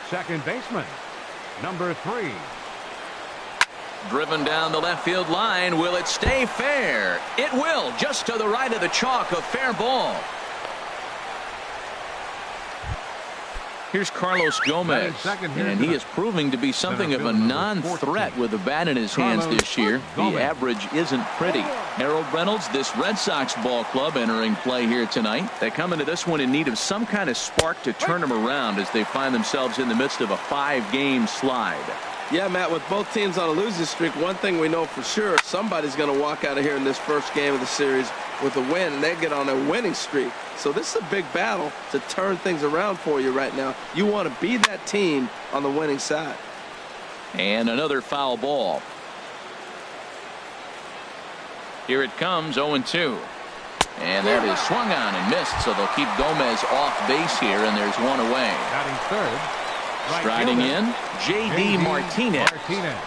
second baseman, number 3. Driven down the left field line. Will it stay fair? It will, just to the right of the chalk, a fair ball. Here's Carlos Gomez, and he is proving to be something of a non-threat with the bat in his hands this year. The average isn't pretty. Harold Reynolds, this Red Sox ball club entering play here tonight. They come into this one in need of some kind of spark to turn them around as they find themselves in the midst of a 5-game slide. Yeah, Matt, with both teams on a losing streak, one thing we know for sure, somebody's going to walk out of here in this first game of the series with a win, and they get on a winning streak. So this is a big battle to turn things around for you right now. You want to be that team on the winning side. And another foul ball. Here it comes, 0-2. And that is swung on and missed, so they'll keep Gomez off base here, and there's one away. Batting third. Striding in, J.D. Martinez.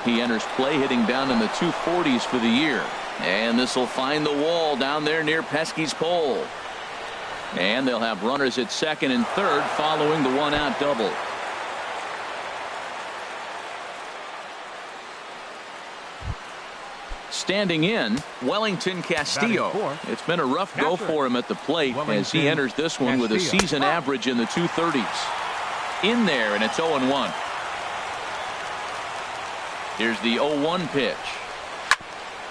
He enters play hitting down in the 240s for the year. And this will find the wall down there near Pesky's pole. And they'll have runners at second and third following the one-out double. Standing in, Wellington Castillo. It's been a rough go for him at the plate as he enters this one with a season average in the 230s. In there, and it's 0-1. Here's the 0-1 pitch.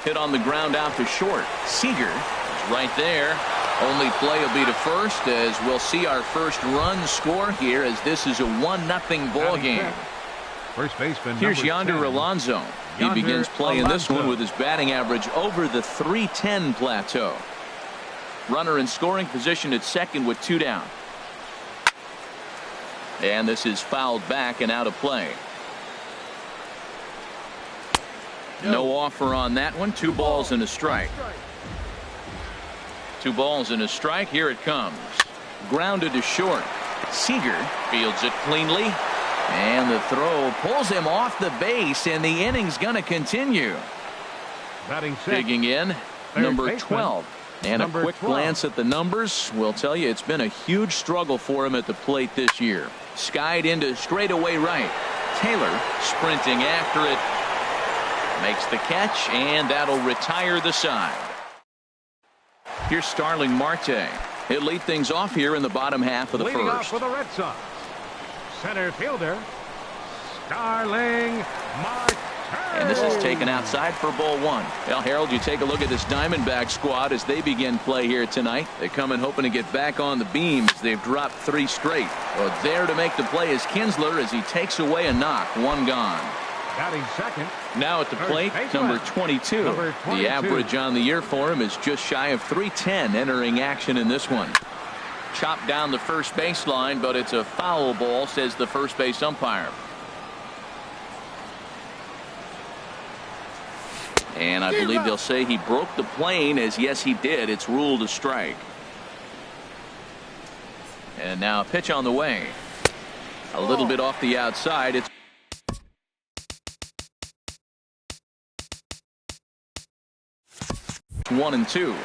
Hit on the ground out to short. Seager is right there. Only play will be to first as we'll see our first run score here as this is a 1-0 ball game. First baseman. Here's Yonder Alonso. He begins play in this one with his batting average over the 310 plateau. Runner in scoring position at second with 2 down. And this is fouled back and out of play. No offer on that one. 2 balls and a strike. 2 balls and a strike. Here it comes. Grounded to short. Seager fields it cleanly. And the throw pulls him off the base, and the inning's going to continue. Digging in, number 12. And a quick glance at the numbers will tell you it's been a huge struggle for him at the plate this year. Skied into straightaway right. Taylor sprinting after it. Makes the catch, and that'll retire the side. Here's Starling Marte. He'll lead things off here in the bottom half of the Leading first. off for the Red Sox, center fielder Starling Marte. And this is taken outside for ball 1. Well, Harold, you take a look at this Diamondback squad as they begin play here tonight. They come in hoping to get back on the beam as they've dropped 3 straight. Well, there to make the play is Kinsler as he takes away a knock. 1 gone. Batting second. Now at the plate, number 22. The average on the year for him is just shy of 310 entering action in this one. Chopped down the first baseline, but it's a foul ball, says the first base umpire. And I believe they'll say he broke the plane, as yes he did. It's ruled a strike. And now a pitch on the way. A little bit off the outside. It's 1-2.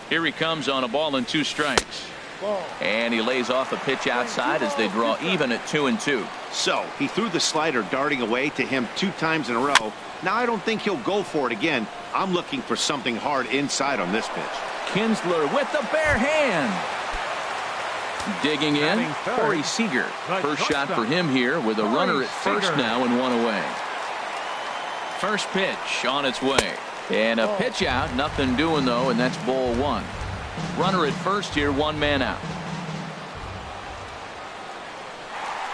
Here he comes on a ball and 2 strikes. And he lays off a pitch outside as they draw even at 2-2. So he threw the slider darting away to him 2 times in a row. Now I don't think he'll go for it again. I'm looking for something hard inside on this pitch. Kinsler with the bare hand. Digging in, Corey Seager. First shot for him here with a runner at first now and 1 away. First pitch on its way. And a pitch out. Nothing doing though, and that's ball 1. Runner at first here, 1 man out.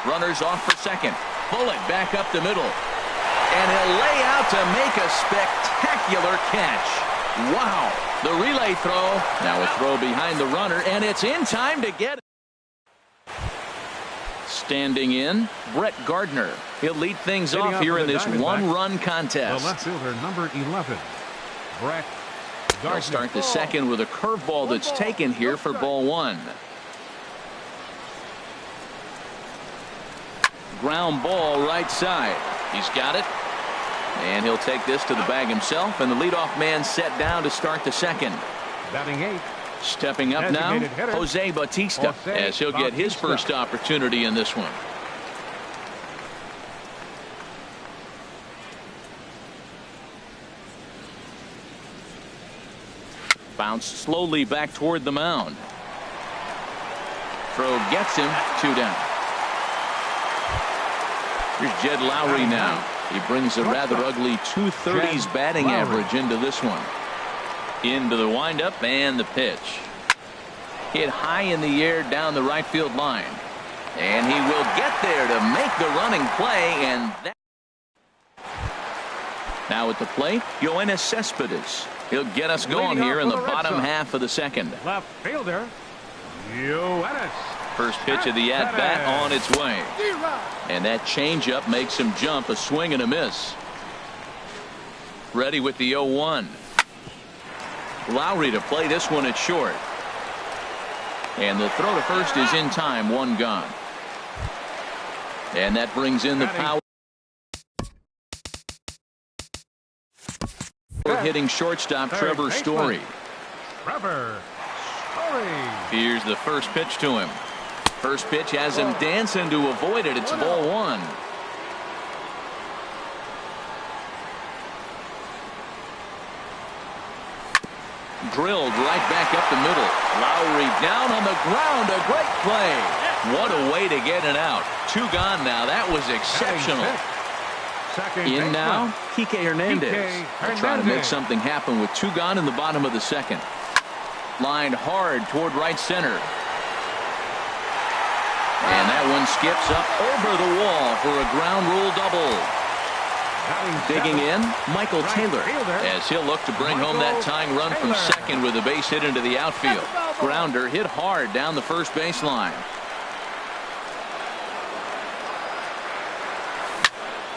Runners off for second. Bullet back up the middle. And he'll lay out to make a spectacular catch. Wow. The relay throw. Now a throw behind the runner, and it's in time to get it. Standing in, Brett Gardner. He'll lead things off here in this 1-run contest. The left fielder, number 11, Brett Gardner. They'll start the second with a curveball that's taken here for ball 1. Ground ball right side. He's got it. And he'll take this to the bag himself, and the leadoff man set down to start the second. Batting 8, Stepping up now, Designated hitter, Jose Bautista, Jose as he'll get his Bautista. first opportunity in this one. Bounced slowly back toward the mound. Throw gets him, 2 down. Here's Jed Lowry now. He brings a rather ugly 230s Jed batting Lowry. average into this one. Into the windup and the pitch. Hit high in the air down the right field line. And he will get there to make the running play. And that. Now at the plate, Yoenis Cespedes. He'll get us going Leading here off in the for the Red bottom Sox. half of the second. Left fielder, Yoenis. First pitch of the at-bat on its way. And that changeup makes him jump, a swing and a miss. Ready with the 0-1. Lowry to play this one at short. And the throw to first is in time, 1 gone. And that brings in the power. Hitting shortstop Third Trevor baseman. Story. Trevor Story. Here's the first pitch to him. First pitch has him dancing to avoid it. It's ball 1. Drilled right back up the middle. Lowry down on the ground. A great play. What a way to get it out. 2 gone now. That was exceptional. Second In baseman, now, Kike Hernandez. Kike They're trying to make Hernandez. something happen with 2 gone in the bottom of the second. Lined hard toward right center. And that one skips up over the wall for a ground rule double. batting Digging seventh, in, Michael right Taylor, fielder, as he'll look to bring home that tying run from Taylor. second with a base hit into the outfield. Grounder hit hard down the first baseline.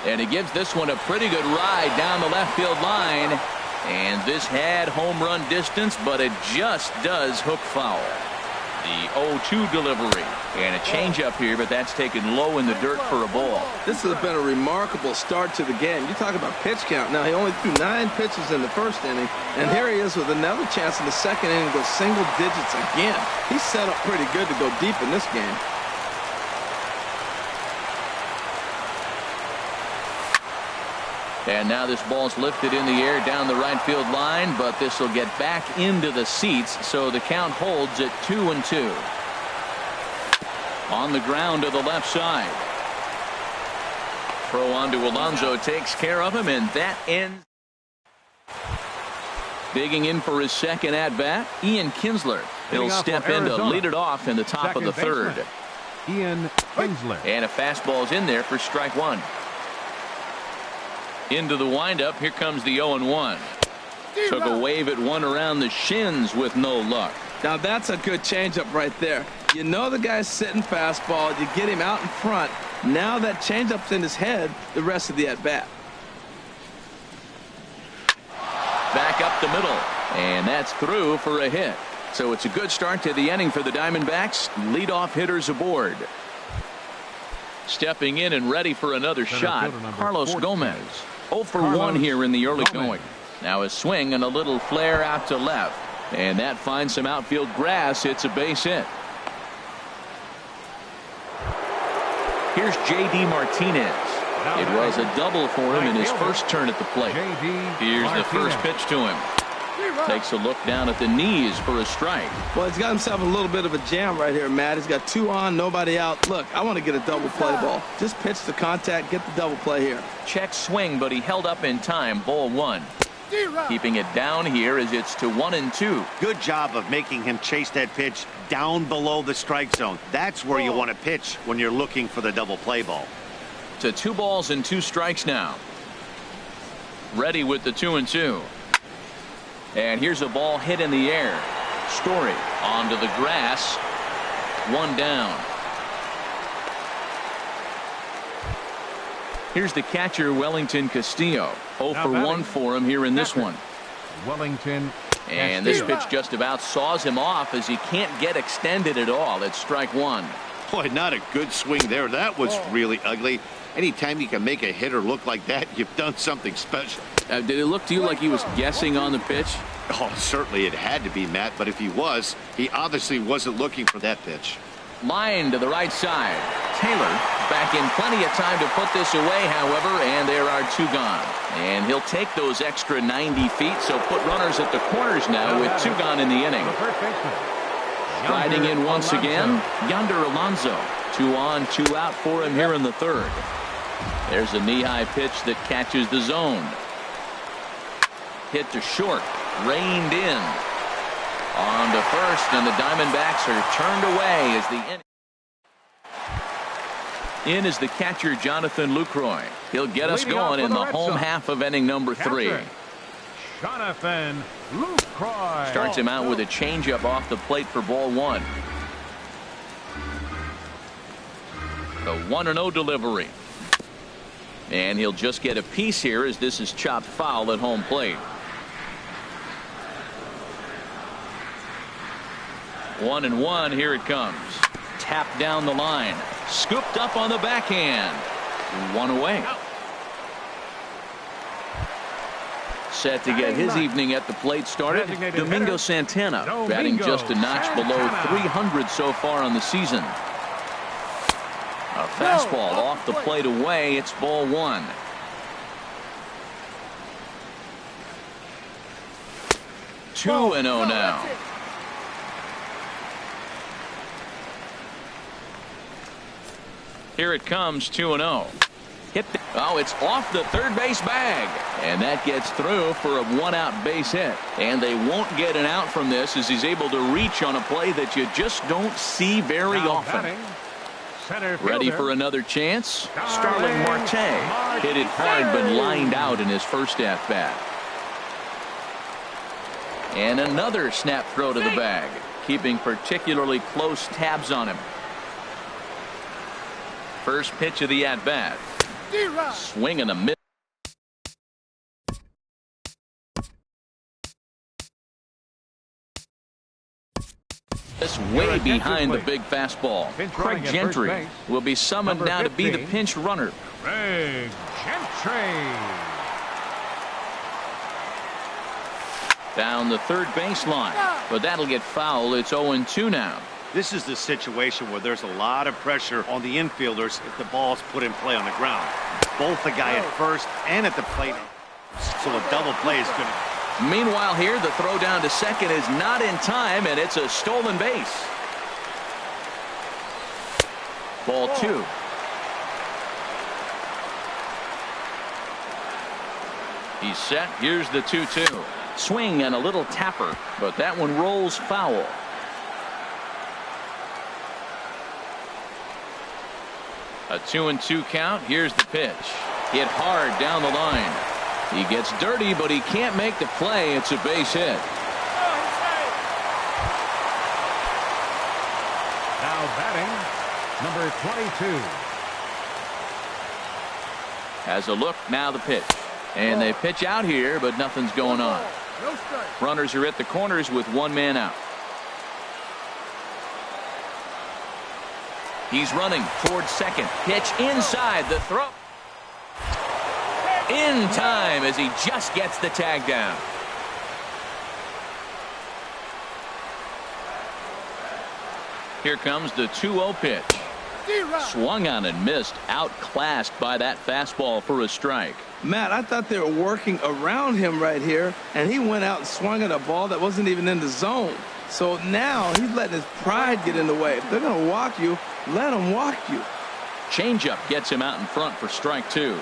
And he gives this one a pretty good ride down the left field line. And this had home run distance, but it just does hook foul. The 0-2 delivery. And a changeup here, but that's taken low in the dirt for a ball. This has been a remarkable start to the game. You talk about pitch count. Now, he only threw 9 pitches in the first inning, and here he is with another chance in the second inning to go single digits again. He's set up pretty good to go deep in this game. And now this ball's lifted in the air down the right field line, but this will get back into the seats, so the count holds at 2-2. On the ground to the left side. Throw on to Alonso takes care of him, and that ends. Digging in for his second at-bat, Ian Kinsler. He'll Leading off step for in to Arizona. lead it off in the top of the Second third. baseman, Ian Kinsler. And a fastball's in there for strike 1. Into the windup. Here comes the 0-1. Took a wave at one around the shins with no luck. Now, that's a good changeup right there. You know the guy's sitting fastball. You get him out in front. Now that changeup's in his head the rest of the at-bat. Back up the middle. And that's through for a hit. So it's a good start to the inning for the Diamondbacks. Leadoff hitters aboard. Stepping in and ready for another Center shot, fielder number Carlos 14. Gomez. 0 for Carlos 1 here in the early Gomez. going. Now a swing and a little flare out to left. And that finds some outfield grass. It's a base hit. Here's J.D. Martinez. It was a double for him in his first turn at the plate. J.D. Here's the first Martinez. pitch to him. Takes a look down at the knees for a strike. Well, he's got himself a little bit of a jam right here, Matt. He's got 2 on, nobody out. Look, I want to get a double play ball. Just pitch the contact, get the double play here. Check swing, but he held up in time. Ball 1. Keeping it down here as it's to 1-2. Good job of making him chase that pitch down below the strike zone. That's where you want to pitch when you're looking for the double play ball. To 2 balls and 2 strikes now. Ready with the 2-2. And here's a ball hit in the air. Story onto the grass. 1 down. Here's the catcher, Wellington Castillo. 0 Now for batting. 1 for him here in this Catcher. one. Wellington. And this Castillo. pitch just about saws him off as he can't get extended at all. It's strike 1. Boy, not a good swing there. That was really ugly. Anytime you can make a hitter look like that, you've done something special. Did it look to you like he was guessing on the pitch? Oh, certainly it had to be, Matt, but if he was, he obviously wasn't looking for that pitch. Line to the right side. Taylor back in plenty of time to put this away, however, and there are two gone. And he'll take those extra 90 feet, so put runners at the corners now with two gone in the inning. Riding in once again, Yonder Alonso. 2 on, 2 out for him here in the third. There's a knee-high pitch that catches the zone. Hit to short, reined in. On to first, and the Diamondbacks are turned away as the inning. In is the catcher, Jonathan Lucroy. He'll get us going in the home half of inning number 3. Jonathan Lucroy starts him out with a changeup off the plate for ball 1. The 1-0 delivery. And he'll just get a piece here as this is chopped foul at home plate. 1-1, here it comes. Tapped down the line. Scooped up on the backhand. 1 away. Set to get his evening at the plate started. Domingo Santana batting just a notch below 300 so far on the season. A fastball off the plate away. It's ball 1. Two and 0 now. Here it comes, 2-0. Hit. Oh, it's off the third base bag. And that gets through for a 1-out base hit. And they won't get an out from this as he's able to reach on a play that you just don't see very often. Ready for another chance? Starling Marte hit it hard but lined out in his first at-bat. And another snap throw to the bag, keeping particularly close tabs on him. First pitch of the at-bat. Swing and a miss. This way behind the big fastball. Craig Gentry will be summoned now to be the pinch runner. Craig Gentry. Down the third baseline, but that'll get foul. It's 0-2 now. This is the situation where there's a lot of pressure on the infielders if the ball's put in play on the ground. Both the guy at first and at the plate. So a double play is going to. Meanwhile here, the throw down to second is not in time, and it's a stolen base. Ball 2. He's set. Here's the 2-2. Swing and a little tapper, but that one rolls foul. A 2-2 count. Here's the pitch. Hit hard down the line. He gets dirty, but he can't make the play. It's a base hit. Now batting, number 22. Has a look, now the pitch. And they pitch out here, but nothing's going on. Runners are at the corners with 1 man out. He's running towards second. Pitch inside, the throw. In time as he just gets the tag down. Here comes the 2-0 pitch. Swung on and missed. Outclassed by that fastball for a strike. Matt, I thought they were working around him right here, and he went out and swung at a ball that wasn't even in the zone. So now he's letting his pride get in the way. If they're going to walk you, let them walk you. Changeup gets him out in front for strike 2.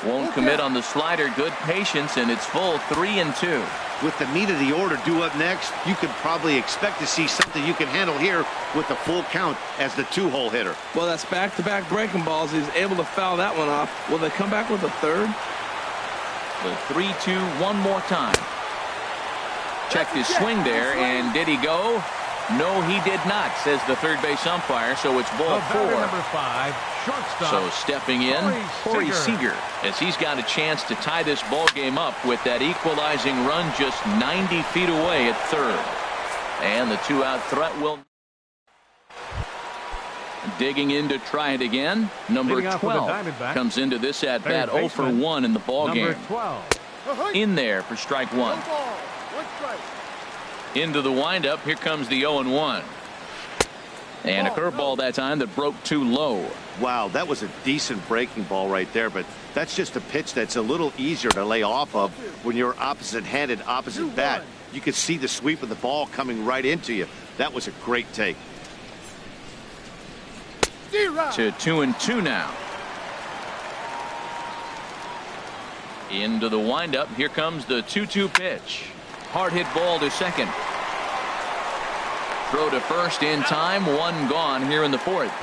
Won't commit on the slider. Good patience, and it's full 3-2. With the meat of the order due up next, you could probably expect to see something you can handle here with the full count as the 2-hole hitter. Well, that's back-to-back breaking balls. He's able to foul that one off. Will they come back with a third? The 3-2 one more time. Checked his swing there, and did he go? No, he did not, says the third base umpire, so it's ball 4. Number 5, shortstop. So stepping in, Corey Seager, as he's got a chance to tie this ball game up with that equalizing run just 90 feet away at third. And the 2-out threat will. Digging in to try it again. Number Leading off with the 12 Diamondbacks, comes into this at bat third 0 for baseman, 1 in the ball number game. 12. In there for strike one. Into the windup. Here comes the 0-1. And a curveball that time that broke too low. Wow, that was a decent breaking ball right there, but that's just a pitch that's a little easier to lay off of when you're opposite-handed, opposite bat. You could see the sweep of the ball coming right into you. That was a great take. To 2-2 now. Into the windup. Here comes the 2-2 pitch. Hard hit ball to second. Throw to first in time. One gone here in the fourth.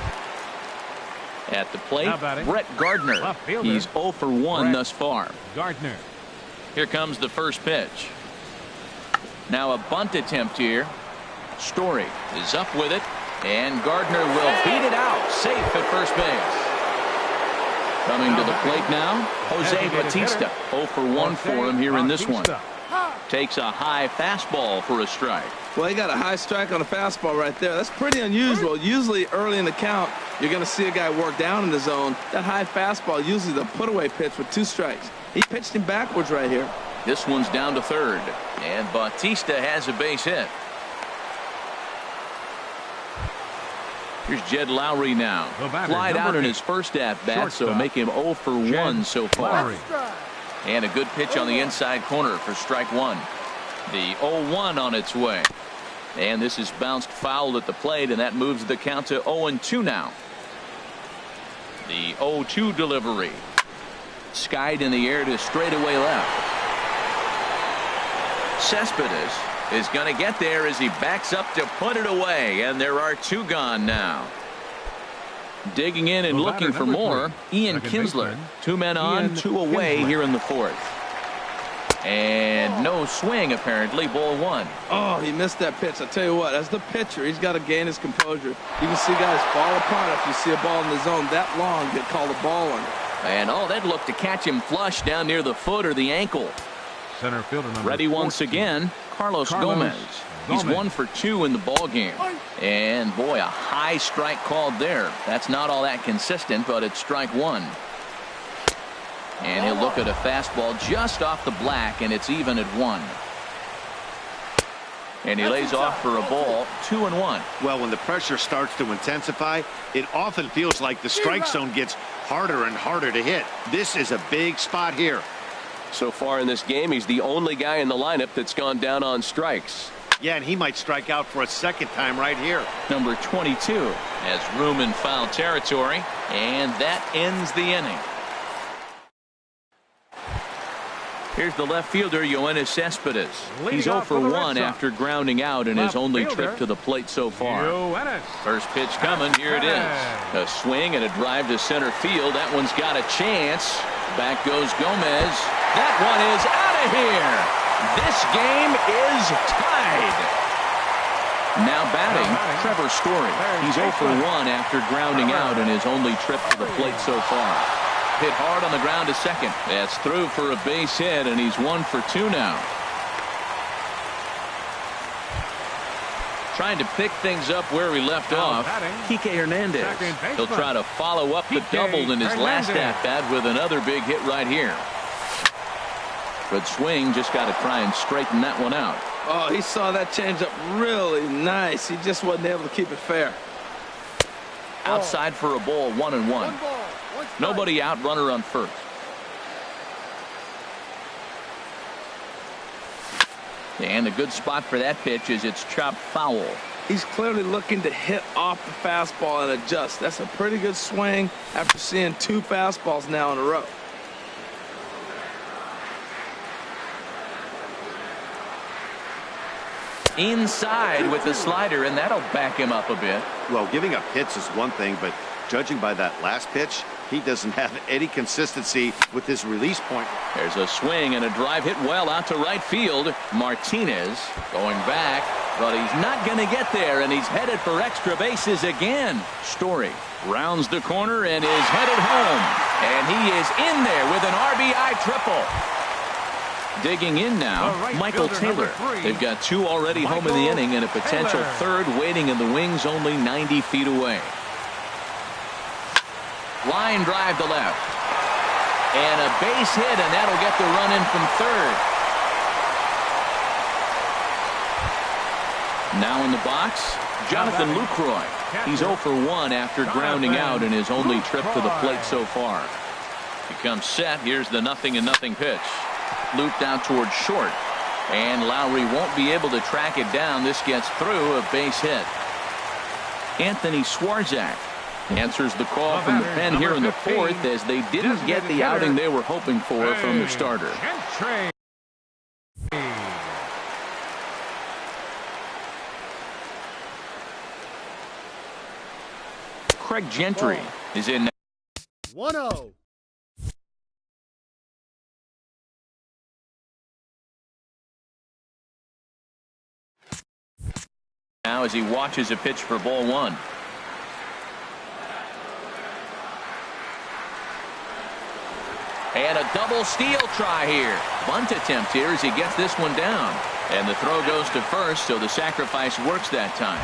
At the plate, Brett Gardner. He's 0 for 1 thus far. Gardner. Here comes the first pitch. Now a bunt attempt here. Story is up with it, and Gardner will beat it out. Safe at first base. Coming to the plate now, Jose Bautista. 0 for 1 for him here in this one. Takes a high fastball for a strike. Well, he got a high strike on a fastball right there. That's pretty unusual. Usually early in the count, you're going to see a guy work down in the zone. That high fastball, usually the put-away pitch with 2 strikes. He pitched him backwards right here. This one's down to third, and Bautista has a base hit. Here's Jed Lowry now. Flied out in his first at-bat, so make him 0 for 1 so far. And a good pitch on the inside corner for strike one. The 0-1 on its way. And this is bounced foul at the plate, and that moves the count to 0-2 now. The 0-2 delivery. Skied in the air to straightaway left. Cespedes is going to get there as he backs up to put it away, and there are 2 gone now. Digging in and looking for more, Ian Kinsler. 2 men on, 2 away here in the fourth. And no swing apparently. Ball 1. Oh, he missed that pitch. I tell you what, as the pitcher, he's got to gain his composure. You can see guys fall apart if you see a ball in the zone that long, get called a ball on it. And that looked to catch him flush down near the foot or the ankle. Center fielder number Ready 14. Once again, Carlos Gomez. He's 1 for 2 in the ball game. And boy, a high strike called there. That's not all that consistent, but it's strike 1. And he'll look at a fastball just off the black, and it's even at 1. And he lays off for a ball. 2-1. Well, when the pressure starts to intensify, it often feels like the strike zone gets harder and harder to hit. This is a big spot here. So far in this game, he's the only guy in the lineup that's gone down on strikes. Yeah, and he might strike out for a second time right here. Number 22 has room in foul territory, and that ends the inning. Here's the left fielder, Yoenis Cespedes. He's 0 for 1 after grounding out in his only trip to the plate so far. First pitch coming. Here it is. A swing and a drive to center field. That one's got a chance. Back goes Gomez. That one is out of here. This game is tied. Now batting, Trevor Story. He's 0 for 1 after grounding out in his only trip to the plate so far. Hit hard on the ground to second. That's through for a base hit, and he's 1 for 2 now. Trying to pick things up where we left off. Kike Hernandez. He'll try to follow up the double in his last at-bat with another big hit right here. Good swing. Just got to try and straighten that one out. Oh, he saw that changeup really nice. He just wasn't able to keep it fair. Outside for a ball. 1-1. Nobody out. Runner on first. And a good spot for that pitch is it's chopped foul. He's clearly looking to hit off the fastball and adjust. That's a pretty good swing after seeing 2 fastballs now in a row. Inside with the slider, and that'll back him up a bit. Well, giving up hits is one thing, but judging by that last pitch, he doesn't have any consistency with his release point. There's a swing and a drive hit well out to right field. Martinez going back, but he's not going to get there, and he's headed for extra bases again. Story rounds the corner and is headed home, and he is in there with an RBI triple. Digging in now, Michael Taylor. They've got 2 already home in the inning and a potential third waiting in the wings only 90 feet away. Line drive to left. And a base hit, and that'll get the run in from third. Now in the box, Jonathan Lucroy. He's 0 for 1 after grounding out in his only trip to the plate so far. He comes set. Here's the 0-0 pitch. Looped out towards short. And Lowry won't be able to track it down. This gets through, a base hit. Anthony Swarzak answers the call from the pen here in the fourth, as they didn't get the outing they were hoping for from the starter. Craig Gentry is in. 1-0. Now as he watches a pitch for ball one. And a double steal try here. Bunt attempt here as he gets this one down. And the throw goes to first, so the sacrifice works that time.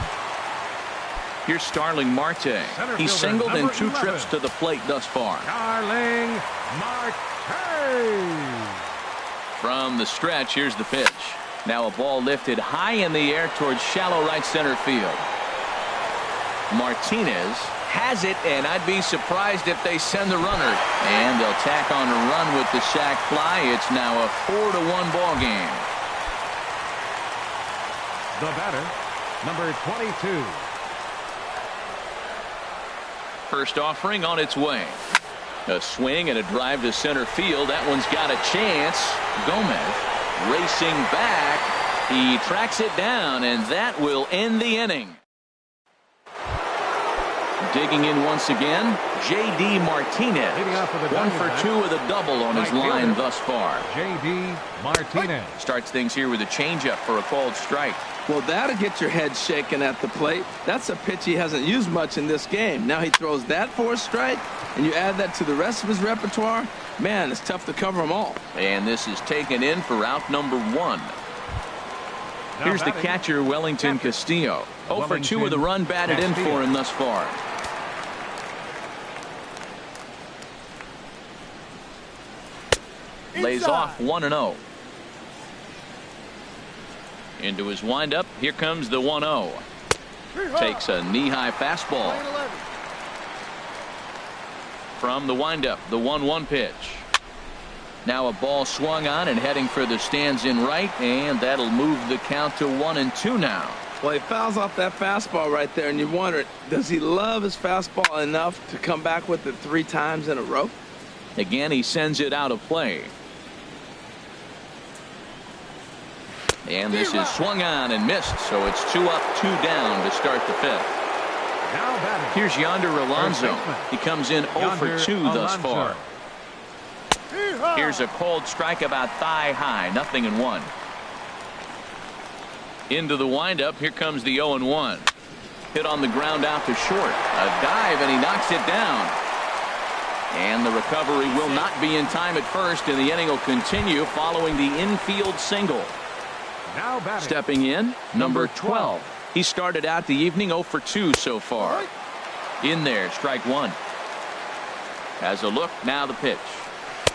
Here's Starling Marte. He's singled in 2 trips to the plate thus far. Starling Marte. From the stretch, here's the pitch. Now a ball lifted high in the air towards shallow right center field. Martinez has it, and I'd be surprised if they send the runner. And they'll tack on a run with the sac fly. It's now a 4-1 ball game. The batter, number 22. First offering on its way. A swing and a drive to center field. That one's got a chance. Gomez racing back. He tracks it down, and that will end the inning. Digging in once again, J.D. Martinez. 1 for 2 with a double on his line thus far. J.D. Martinez starts things here with a changeup for a called strike. Well, that'll get your head shaken at the plate. That's a pitch he hasn't used much in this game. Now he throws that for a strike, and you add that to the rest of his repertoire. Man, it's tough to cover them all. And this is taken in for out number 1. Here's the catcher, Wellington Castillo. 0 for 2 with a run batted in for him thus far. Lays off 1-0. Into his windup. Here comes the 1-0. Takes a knee-high fastball. From the windup, the 1-1 pitch. Now a ball swung on and heading for the stands in right, and that'll move the count to 1-2 now. Well, he fouls off that fastball right there, and you wonder, does he love his fastball enough to come back with it 3 times in a row? Again, he sends it out of play. And this is swung on and missed, so it's 2 up, 2 down to start the 5th. Here's Yonder Alonso. He comes in 0 for 2 thus far. Here's a cold strike about thigh high, 0-1. Into the windup. Here comes the 0-1. Hit on the ground out to short. A dive, and he knocks it down. And the recovery will not be in time at first, and the inning will continue following the infield single. Stepping in, number 12. He started out the evening 0 for 2 so far. In there, strike 1. Has a look, now the pitch.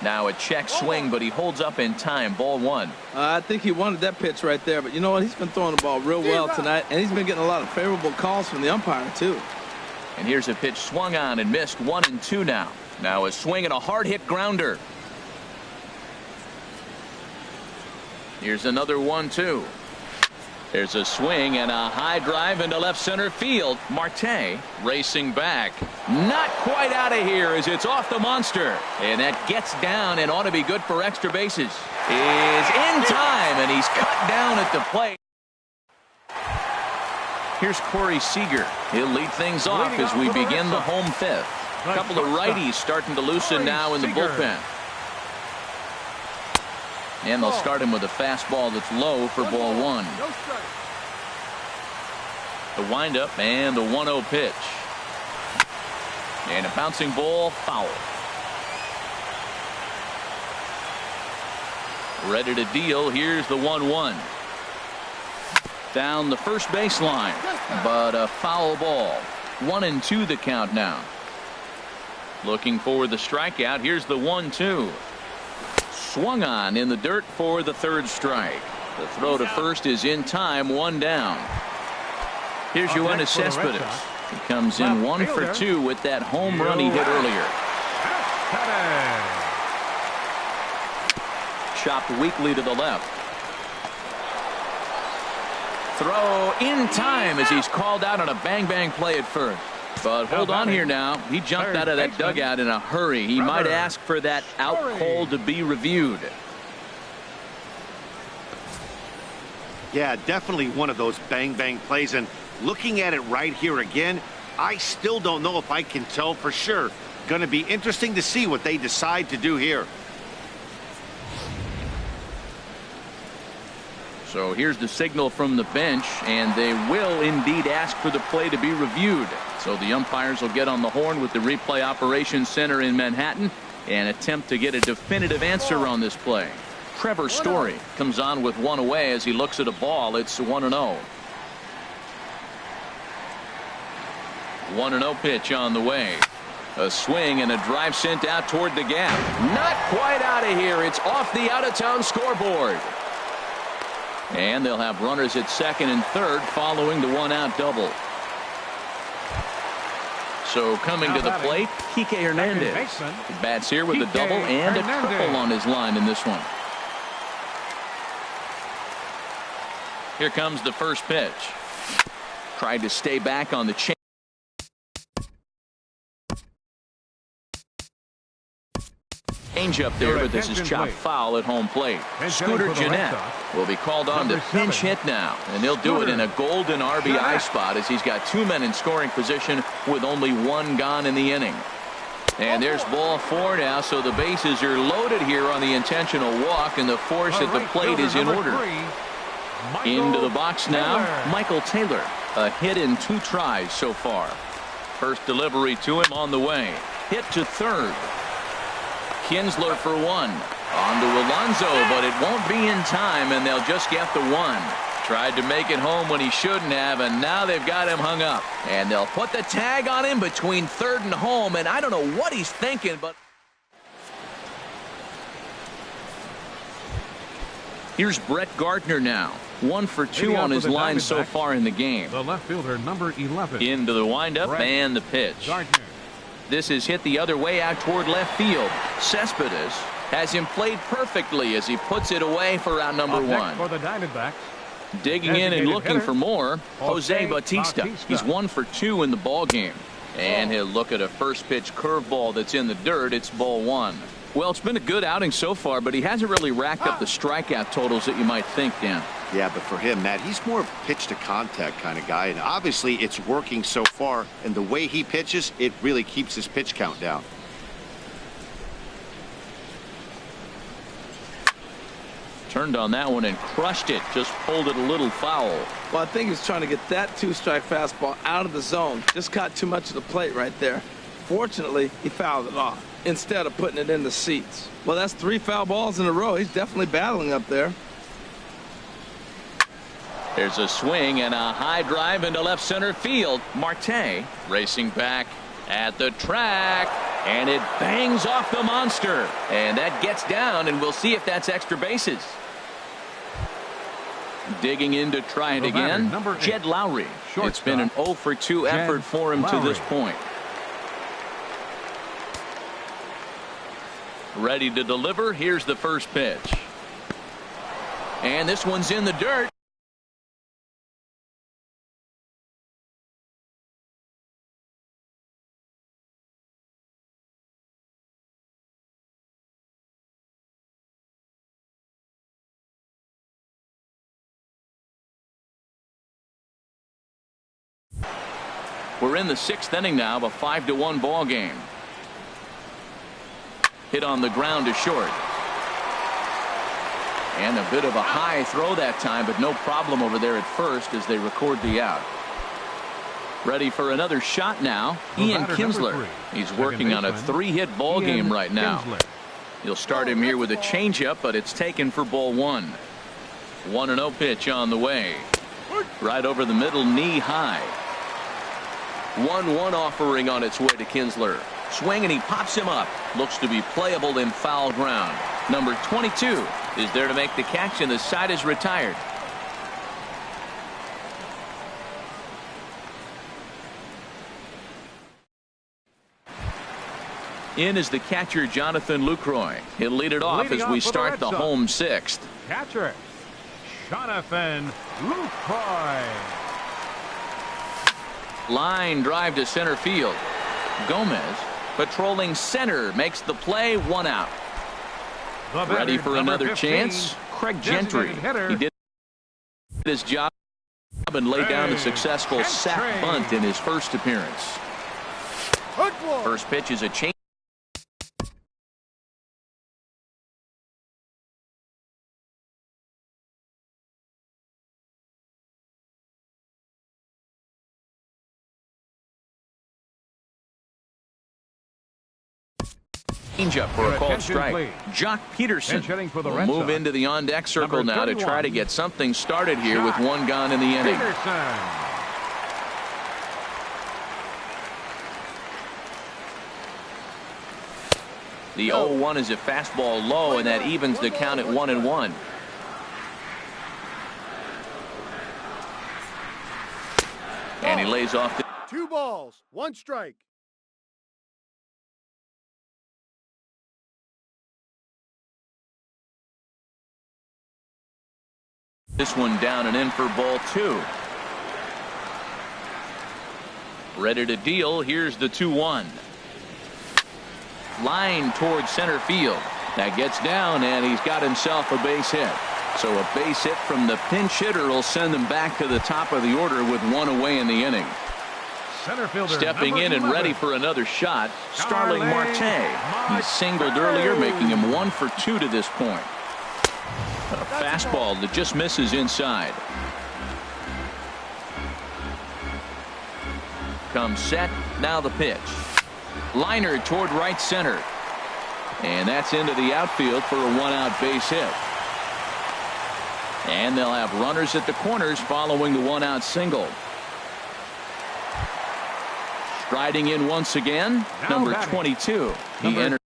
Now a check swing, but he holds up in time. Ball 1. I think he wanted that pitch right there, but you know what? He's been throwing the ball real well tonight, and he's been getting a lot of favorable calls from the umpire, too. And here's a pitch swung on and missed. 1-2 now. Now a swing and a hard hit grounder. Here's another 1-2. There's a swing and a high drive into left center field. Marte racing back. Not quite out of here as it's off the monster. And that gets down and ought to be good for extra bases. Is in time, and he's cut down at the plate. Here's Corey Seager. He'll lead things off as we begin the home 5th. A couple of righties starting to loosen now in the bullpen. And they'll start him with a fastball that's low for ball 1. The windup and the 1-0 pitch. And a bouncing ball, foul. Ready to deal. Here's the 1-1. Down the first baseline, but a foul ball. 1-2 the count now. Looking for the strikeout. Here's the 1-2. Swung on in the dirt for the third strike. The throw to first is in time, 1 down. Here's Yoenis Cespedes. He comes in 1 for 2 with that home run he hit earlier. Chopped weakly to the left. Throw in time as he's called out on a bang-bang play at first. But hold on here now. He jumped out of that dugout in a hurry. He might ask for that out call to be reviewed. Yeah, definitely one of those bang-bang plays. And looking at it right here again, I still don't know if I can tell for sure. Going to be interesting to see what they decide to do here. So here's the signal from the bench, and they will indeed ask for the play to be reviewed. So the umpires will get on the horn with the replay operations center in Manhattan and attempt to get a definitive answer on this play. Trevor Story comes on with 1 away as he looks at a ball. It's 1-0. 1-0 pitch on the way. A swing and a drive sent out toward the gap. Not quite out of here. It's off the out-of-town scoreboard. And they'll have runners at second and third following the 1-out double. So coming to the plate, Kike Hernandez. He bats here with a double and a triple on his line in this one. Here comes the first pitch. Tried to stay back on the chain. Change up there, but this is chopped foul at home plate. Scooter Gennett will be called on to pinch hit now, and he'll do it in a golden RBI spot as he's got 2 men in scoring position with only 1 gone in the inning. And there's ball 4 now, so the bases are loaded here on the intentional walk, and the force at the plate is in order. Into the box now, Michael Taylor. A hit in 2 tries so far. First delivery to him on the way. Hit to third. Kinsler for 1. On to Alonso, but it won't be in time, and they'll just get the 1. Tried to make it home when he shouldn't have, and now they've got him hung up. And they'll put the tag on him between third and home, and I don't know what he's thinking, but... Here's Brett Gardner now. 1 for 2 on his line so far in the game. The left fielder, number 11. Into the windup and the pitch. Gardner. This is hit the other way out toward left field. Cespedes has him played perfectly as he puts it away for out number 1. For the Diamondbacks. Digging in and looking for more, Jose Bautista. He's 1 for 2 in the ball game. And he'll look at a first pitch curveball that's in the dirt. It's ball 1. Well, it's been a good outing so far, but he hasn't really racked up the strikeout totals that you might think, Dan. Yeah, but for him, Matt, he's more of a pitch to contact kind of guy, and obviously it's working so far, and the way he pitches, it really keeps his pitch count down. Turned on that one and crushed it. Just pulled it a little foul. Well, I think he's trying to get that 2-strike fastball out of the zone. Just caught too much of the plate right there. Fortunately, he fouled it off instead of putting it in the seats. Well, that's 3 foul balls in a row. He's definitely battling up there. There's a swing and a high drive into left center field. Marte racing back at the track, and it bangs off the monster. And that gets down, and we'll see if that's extra bases. Digging in to try it again, Jed Lowry. It's been an 0 for 2 effort for him to this point. Ready to deliver. Here's the first pitch. And this one's in the dirt. We're in the 6th inning now of a 5-1 ball game. Hit on the ground to short. And a bit of a high throw that time, but no problem over there at first as they record the out. Ready for another shot now, Ian Kinsler. He's working on a 3-hit ball game right now. You'll start him here with a changeup, but it's taken for ball 1. 1-0 pitch on the way. Right over the middle, knee high. 1-1 offering on its way to Kinsler. Swing, and he pops him up. Looks to be playable in foul ground. Number 22 is there to make the catch, and the side is retired. In is the catcher, Jonathan Lucroy. He'll lead it off as we start the home sixth. Catcher, Jonathan Lucroy. Line drive to center field. Gomez, patrolling center, makes the play, 1 out. Ready for another 15, chance. Craig Gentry. He did his job and laid down a successful sac bunt in his first appearance. First pitch is a change. Changeup for a called strike. Jock Peterson will move into the on-deck circle now to try to get something started here with 1 gone in the inning. The 0-1 is a fastball low, and that evens the count at 1-1. And he lays off the 2 balls, 1 strike. This one down and in for ball 2. Ready to deal. Here's the 2-1. Line towards center field. That gets down, and he's got himself a base hit. So a base hit from the pinch hitter will send him back to the top of the order with 1 away in the inning. Center fielder, stepping in and ready for another shot, Starling Marte. He singled earlier, making him 1 for 2 to this point. A fastball that just misses inside. Comes set. Now the pitch. Liner toward right center. And that's into the outfield for a 1-out base hit. And they'll have runners at the corners following the 1-out single. Striding in once again, number 22. He entered.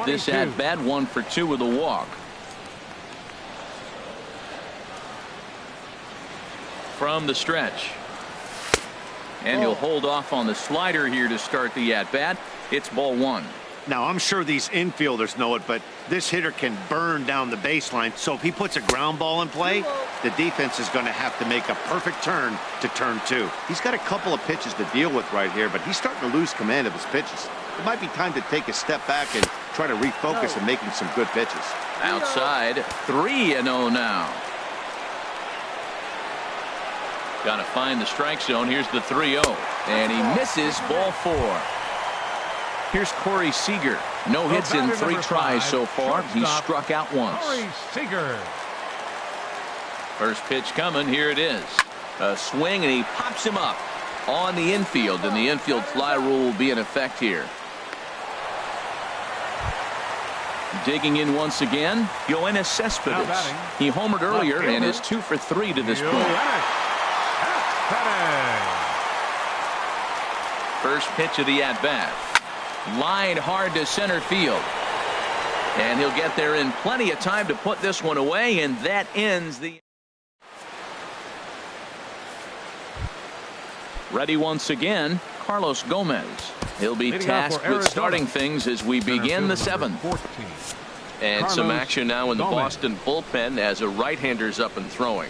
This at bat, 1 for 2 with a walk. From the stretch. And he'll hold off on the slider here to start the at bat. It's ball 1. Now, I'm sure these infielders know it, but this hitter can burn down the baseline. So if he puts a ground ball in play, the defense is going to have to make a perfect turn to turn 2. He's got a couple of pitches to deal with right here, but he's starting to lose command of his pitches. It might be time to take a step back and try to refocus and making some good pitches. Outside, 3-0 now. Got to find the strike zone. Here's the 3-0. And he misses, ball 4. Here's Corey Seager. No hits in 3 tries so far. He's struck out once. Corey Seager. First pitch coming. Here it is. A swing, and he pops him up on the infield. And the infield fly rule will be in effect here. Digging in once again, Yoenis Cespedes. He homered earlier and is 2 for 3 to this point. First pitch of the at-bat. Line hard to center field. And he'll get there in plenty of time to put this one away, and that ends the... Ready once again, Carlos Gomez. He'll be tasked with starting things as we begin the 7th. And some action now in the Boston bullpen as a right-hander's up and throwing.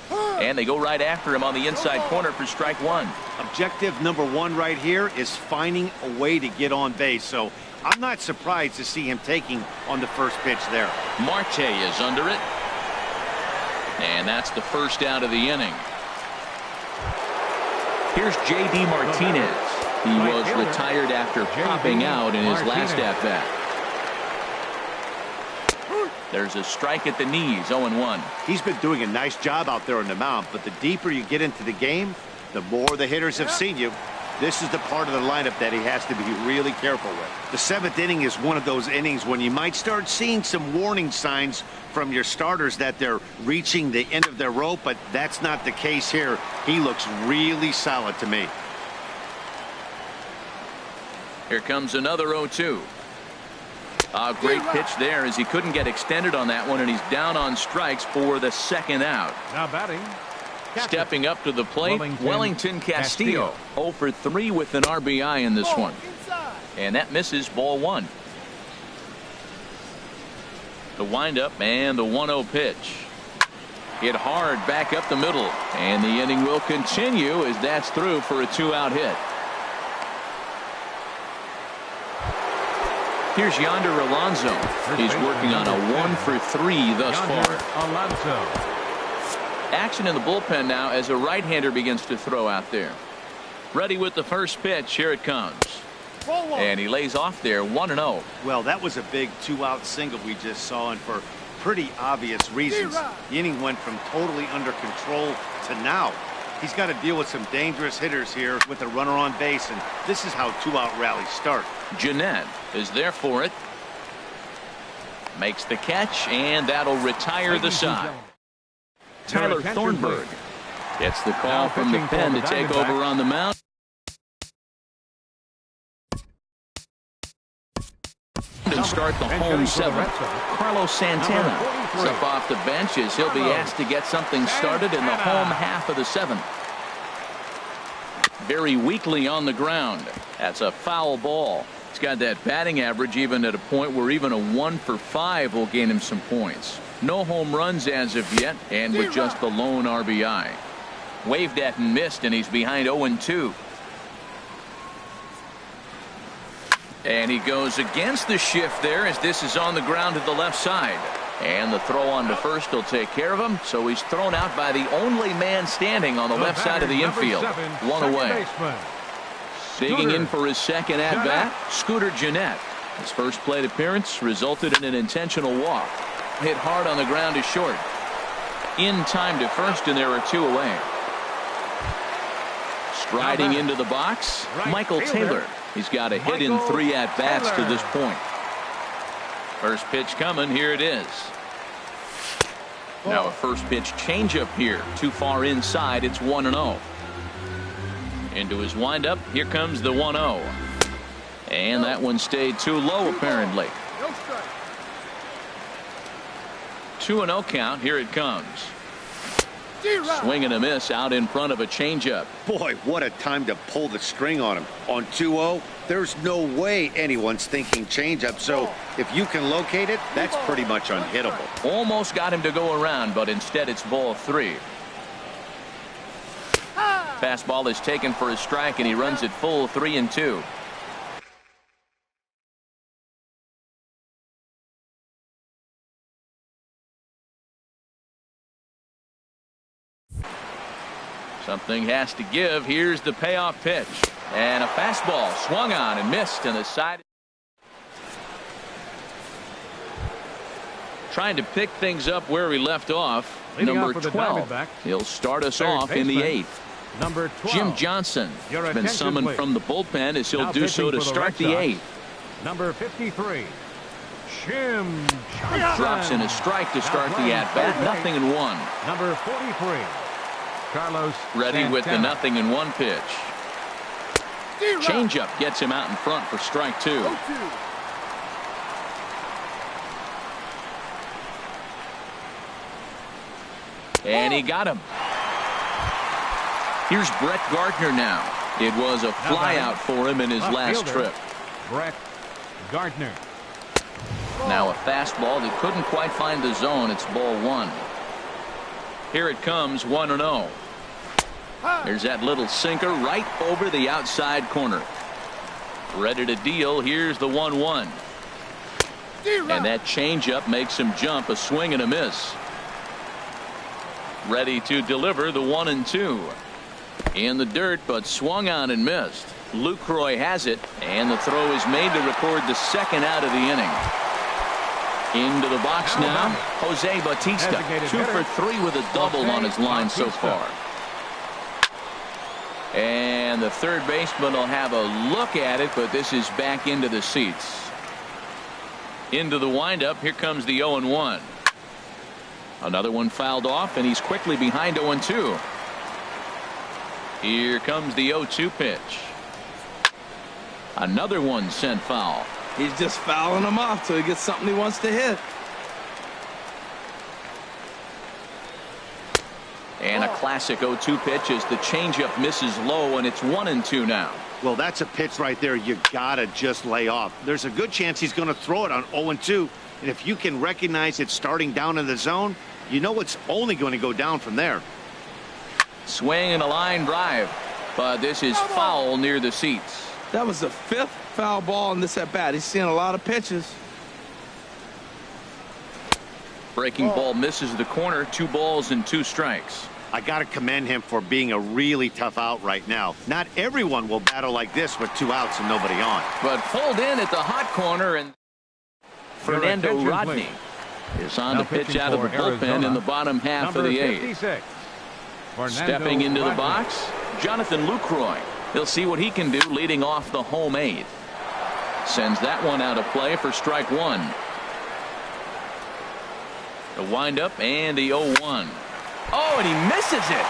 And they go right after him on the inside corner for strike 1. Objective number 1 right here is finding a way to get on base. So I'm not surprised to see him taking on the first pitch there. Marte is under it. And that's the first out of the inning. Here's J.D. Martinez. He was retired after popping out in his last at-bat. There's a strike at the knees, 0-1. He's been doing a nice job out there on the mound, but the deeper you get into the game, the more the hitters have seen you. This is the part of the lineup that he has to be really careful with. The 7th inning is one of those innings when you might start seeing some warning signs from your starters that they're reaching the end of their rope, but that's not the case here. He looks really solid to me. Here comes another 0-2. A great pitch there as he couldn't get extended on that one, and he's down on strikes for the 2nd out. Now batting. Stepping up to the plate, Wellington Castillo. 0 for 3 with an RBI in this one. And that misses, ball 1. The windup and the 1-0 pitch. Hit hard back up the middle. And the inning will continue as that's through for a 2-out hit. Here's Yonder Alonso. He's working on a 1 for 3 thus far. Alonso. Action in the bullpen now as a right-hander begins to throw out there. Ready with the first pitch. Here it comes. And he lays off there, 1-0. Well, that was a big 2-out single we just saw, and for pretty obvious reasons. The inning went from totally under control to now. He's got to deal with some dangerous hitters here with a runner on base, and this is how 2-out rallies start. Jeanette is there for it. Makes the catch, and that'll retire the side. Tyler Thornburg gets the call from the pen to take over on the mound. And start the home 7th. Carlos Santana is up off the bench as he'll be asked to get something started in the home half of the 7th. Very weakly on the ground. That's a foul ball. He's got that batting average even at a point where even a 1 for 5 will gain him some points. No home runs as of yet, and with just the lone RBI. Waved at and missed, and he's behind 0-2. And he goes against the shift there as this is on the ground to the left side. And the throw on to first will take care of him, so he's thrown out by the only man standing on the left side of the infield. 1 away. Digging in for his 2nd at-bat, Scooter Jeanette. His first plate appearance resulted in an intentional walk. Hit hard on the ground to short. In time to first, and there are 2 away. Striding into the box, Michael Taylor. He's got a hit in 3 at-bats to this point. First pitch coming. Here it is. Now a first pitch changeup here. Too far inside. It's 1-0. Into his windup. Here comes the 1-0. And that one stayed too low apparently. 2-0 count. Here it comes. Swing and a miss out in front of a changeup. Boy, what a time to pull the string on him. On 2-0, there's no way anyone's thinking changeup. So if you can locate it, that's pretty much unhittable. Almost got him to go around, but instead it's ball 3. Fastball is taken for a strike, and he runs it full 3-2. Something has to give. Here's the payoff pitch. And a fastball swung on and missed on the side. Trying to pick things up where we left off. Number 12. He'll start us off in the 8th. Number 12. Jim Johnson has been summoned from the bullpen as he'll do so to start the 8th. Number 53. Jim Johnson. Drops in a strike to start the at-bat. 0-1. Number 43. Carlos ready Santana. with the 0-1 pitch. Changeup gets him out in front for strike 2. And he got him. Here's Brett Gardner now. It was a flyout for him in his last trip. Brett Gardner. Now a fastball that couldn't quite find the zone. It's ball 1. Here it comes, 1-0. There's that little sinker right over the outside corner. Ready to deal. Here's the 1-1. And that changeup makes him jump. A swing and a miss. Ready to deliver the 1-2. In the dirt, but swung on and missed. Lucroy has it, and the throw is made to record the 2nd out of the inning. Into the box now, Jose Bautista. 2 for 3 with a double on his line so far. And the third baseman will have a look at it, but this is back into the seats. Into the windup. Here comes the 0-1. Another one fouled off, and he's quickly behind 0-2. Here comes the 0-2 pitch. Another one sent foul. He's just fouling them off till he gets something he wants to hit. And a classic 0-2 pitch as the changeup misses low, and it's 1-2 now. Well, that's a pitch right there you gotta just lay off. There's a good chance he's going to throw it on 0-2, and if you can recognize it starting down in the zone, you know it's only going to go down from there. Swing and a line drive, but this is foul near the seats. That was the 5th foul ball in this at bat. He's seeing a lot of pitches. Breaking ball misses the corner. 2 balls and 2 strikes. I got to commend him for being a really tough out right now. Not everyone will battle like this with 2 outs and nobody on. But pulled in at the hot corner, and Fernando Rodney is on the pitch out of the bullpen in the bottom half of the 8th. Stepping into the box, Jonathan Lucroy. He'll see what he can do leading off the home 8th. Sends that one out of play for strike 1. The windup and the 0-1. Oh, and he misses it.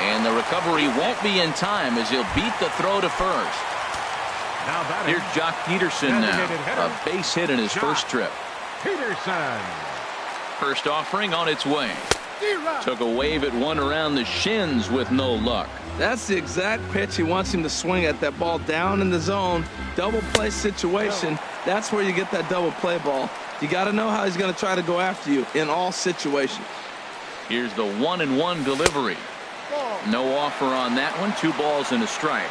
And the recovery won't be in time as he'll beat the throw to first. Here's Jock Peterson now. A base hit in his first trip. Peterson. First offering on its way. Took a wave at one around the shins with no luck. That's the exact pitch he wants him to swing at. That ball down in the zone. Double play situation. That's where you get that double play ball. You got to know how he's going to try to go after you in all situations. Here's the 1-1 delivery. No offer on that one. 2 balls and a strike.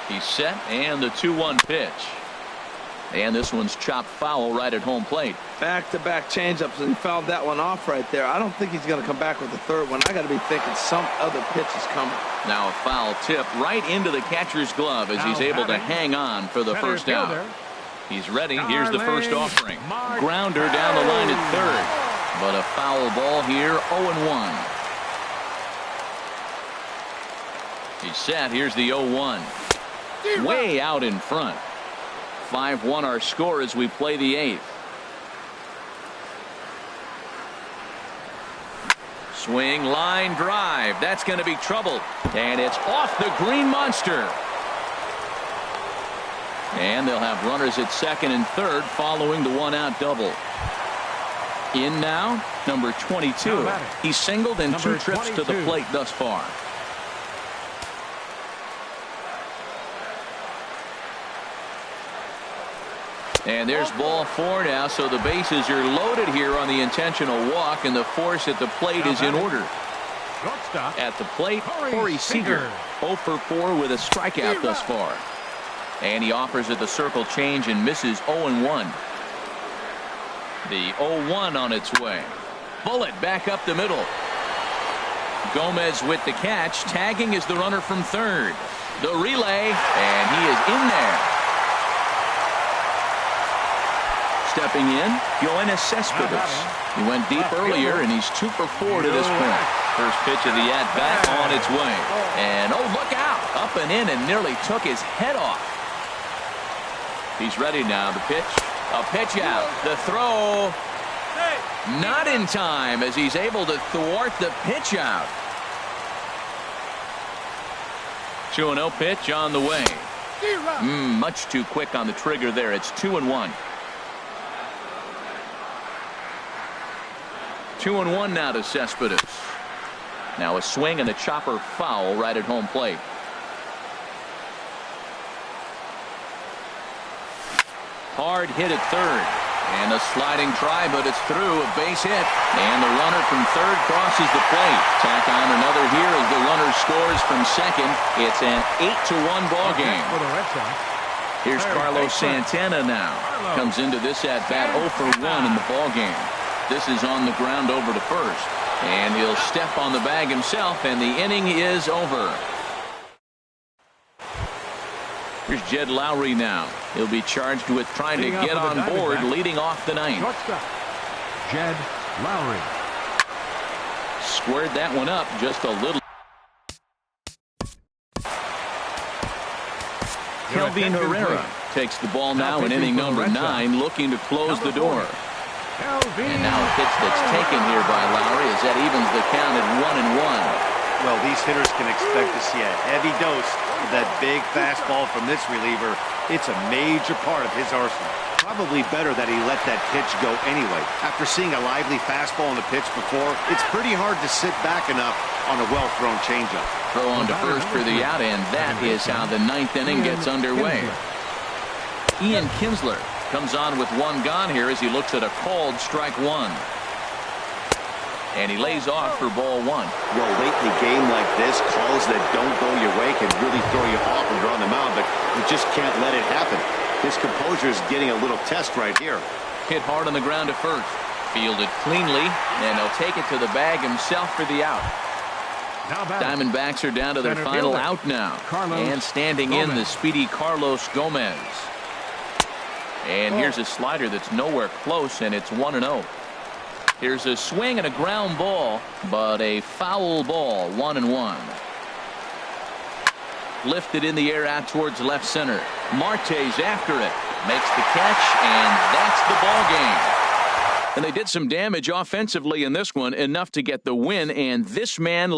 He's set, and the 2-1 pitch. And this one's chopped foul right at home plate. Back-to-back changeups, and he fouled that one off right there. I don't think he's going to come back with the third one. I got to be thinking some other pitch is coming. Now a foul tip right into the catcher's glove as he's able to hang on for the first out. He's ready. Here's the first offering. Grounder down the line at third. But a foul ball here, 0-1. He's set. Here's the 0-1. Way out in front. 5-1 our score as we play the 8th. Swing, line drive. That's going to be trouble. And it's off the green monster. And they'll have runners at second and third following the 1-out double. In now, number 22. He's singled in 2 trips to the plate thus far. And there's ball 4 now, so the bases are loaded here on the intentional walk, and the force at the plate is in order. At the plate, Corey Seager, 0 for 4 with a strikeout thus far. And he offers at the circle change and misses 0-1. The 0-1 on its way. Bullet back up the middle. Gomez with the catch. Tagging is the runner from third. The relay, and he is in there. Stepping in, Yoenis Cespedes. He went deep earlier, and he's 2 for 4 to this point. First pitch of the at-bat on its way. And, oh, look out. Up and in and nearly took his head off. He's ready now. The pitch. A pitch out. The throw. Not in time as he's able to thwart the pitch out. 2-0 pitch on the way. Much too quick on the trigger there. It's 2-1. 2-1 now to Cespedes. Now a swing and a chopper foul right at home plate. Hard hit at third. And a sliding try, but it's through. A base hit. And the runner from third crosses the plate. Tack on another here as the runner scores from second. It's an 8-1 ball game. Here's Carlos Santana now. Comes into this at bat 0 for 1 in the ball game. This is on the ground over to first. And he'll step on the bag himself, and the inning is over. Here's Jed Lowry now. He'll be charged with trying to get on board leading off the ninth. Jed Lowry. Squared that one up just a little. Kelvin Herrera takes the ball now in inning number 9, looking to close the door. And now a pitch that's taken here by Lowry as that evens the count at 1-1. Well, these hitters can expect to see a heavy dose of that big fastball from this reliever. It's a major part of his arsenal. Probably better that he let that pitch go anyway. After seeing a lively fastball on the pitch before, it's pretty hard to sit back enough on a well-thrown changeup. Throw on to first for the out, and that is how the 9th inning gets underway. Ian Kinsler comes on with one gone here as he looks at a called strike one. And he lays off for ball 1. Well, late in a game like this, calls that don't go your way can really throw you off when you're on the mound, but you just can't let it happen. His composure is getting a little test right here. Hit hard on the ground to first. Fielded cleanly, and he'll take it to the bag himself for the out. Diamondbacks are down to their final out now. And standing in the speedy Carlos Gomez. And here's a slider that's nowhere close, and it's 1-0. Here's a swing and a ground ball, but a foul ball, 1-1. Lifted in the air out towards left center. Marte's after it. Makes the catch, and that's the ball game. And they did some damage offensively in this one, enough to get the win, and this man